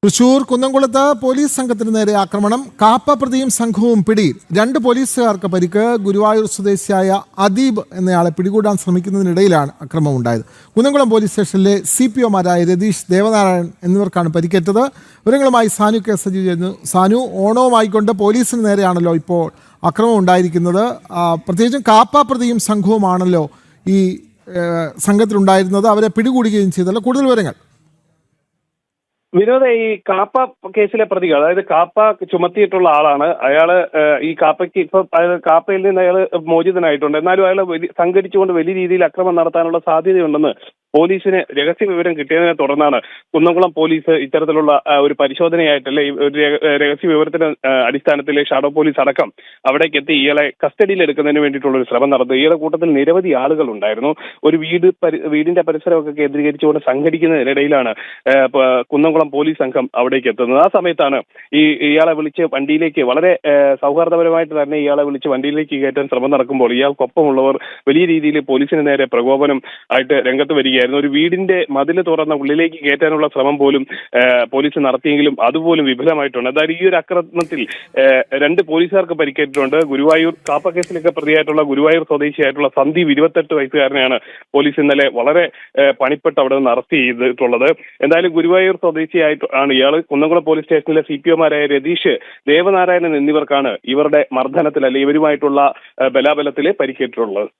തൃശൂർ കുന്നംകുളത്ത് പോലീസ് സംഘത്തിന് നേരെ ആക്രമണം. കാപ്പ പ്രതിയും സംഘവും പിടി. 2 പോലീസുകാർക്ക് പരിക്ക്. ഗുരുവായൂർ സ്വദേശിയായ അദീബ് എന്നയാളെ പിടികൂടാൻ ശ്രമിക്കുന്നതിനിടയിലാണ് അക്രമം ഉണ്ടായത്. കുന്നംകുളം പോലീസ് സ്റ്റേഷനിലെ CPOമാരായ രതീഷ്, ദേവനാരായണൻ എന്നിവർക്കാണ് പരിക്കേറ്റത്. വിവരങ്ങളുമായി സാനു കെ സജീവ് ചെയ്യുന്നു. സാനു, ഓണവുമായിക്കൊണ്ട് പോലീസിന് നേരെയാണല്ലോ ഇപ്പോൾ അക്രമം ഉണ്ടായിരിക്കുന്നത്. പ്രത്യേകിച്ചും കാപ്പ പ്രതിയും സംഘവുമാണല്ലോ ഈ സംഘത്തിലുണ്ടായിരുന്നത്. അവരെ പിടികൂടുകയും ചെയ്തല്ലോ. കൂടുതൽ വിവരങ്ങൾ. വിനോദ, ഈ കാപ്പ കേസിലെ പ്രതികൾ, അതായത് കാപ്പ ചുമത്തിയിട്ടുള്ള ആളാണ്. അയാള് ഈ കാപ്പയ്ക്ക് ഇപ്പൊ കാപ്പയിൽ നിന്ന് അയാൾ മോചിതനായിട്ടുണ്ട്. എന്നാലും അയാൾ സംഘടിച്ചുകൊണ്ട് വലിയ രീതിയിൽ അക്രമം നടത്താനുള്ള സാധ്യതയുണ്ടെന്ന് പോലീസിന് രഹസ്യ വിവരം കിട്ടിയതിനെ തുടർന്നാണ് കുന്നംകുളം പോലീസ് ഇത്തരത്തിലുള്ള ഒരു പരിശോധനയായിട്ടല്ലേ ഒരു രഹസ്യ വിവരത്തിന്റെ അടിസ്ഥാനത്തിൽ ഷാഡോ പോലീസ് അടക്കം അവിടേക്ക് എത്തി ഇയാളെ കസ്റ്റഡിയിൽ എടുക്കുന്നതിന് വേണ്ടിയിട്ടുള്ള ഒരു ശ്രമം നടന്നു. ഇയാളുടെ കൂട്ടത്തിൽ നിരവധി ആളുകൾ ഉണ്ടായിരുന്നു. ഒരു വീടിന്റെ പരിസരമൊക്കെ കേന്ദ്രീകരിച്ചുകൊണ്ട് സംഘടിക്കുന്നതിനിടയിലാണ് കുന്നംകുളം പോലീസ് സംഘം അവിടേക്ക് എത്തുന്നത്. ആ സമയത്താണ് ഇയാളെ വിളിച്ച് വണ്ടിയിലേക്ക് വളരെ സൗഹാർദ്ദപരമായിട്ട് തന്നെ ഇയാളെ വിളിച്ച് വണ്ടിയിലേക്ക് കയറ്റാൻ ശ്രമം നടക്കുമ്പോൾ ഇയാൾക്കൊപ്പമുള്ളവർ വലിയ രീതിയിൽ പോലീസിന് നേരെ പ്രകോപനം ആയിട്ട് രംഗത്ത് വരികയായിരുന്നു. ഒരു വീടിന്റെ മതിൽ തുറന്ന ഉള്ളിലേക്ക് കയറ്റാനുള്ള ശ്രമം പോലും പോലീസ് നടത്തിയെങ്കിലും അതുപോലും വിഫലമായിട്ടുണ്ട്. അതായത് ഈ ഒരു ആക്രമണത്തിൽ 2 പോലീസുകാർക്ക് പരിക്കേറ്റിട്ടുണ്ട്. ഗുരുവായൂർ കാപ്പ കേസിലൊക്കെ പ്രതിയായിട്ടുള്ള ഗുരുവായൂർ സ്വദേശിയായിട്ടുള്ള സന്ദീപ് 28 വയസ്സുകാരനെയാണ് പോലീസ് ഇന്നലെ വളരെ പണിപ്പെട്ട് അവിടെ നിന്ന് അറസ്റ്റ് ചെയ്തിട്ടുള്ളത്. എന്തായാലും ഗുരുവായൂർ സ്വദേശിയായിട്ടാണ് ഇയാൾ. കുന്നംകുളം പോലീസ് സ്റ്റേഷനിലെ CPOമാരായ രതീഷ്, ദേവനാരായണൻ എന്നിവർക്കാണ് ഇവരുടെ മർദ്ദനത്തിൽ, അല്ലെ ഇവരുമായിട്ടുള്ള ബലാബലത്തിൽ പരിക്കേറ്റിട്ടുള്ളത്.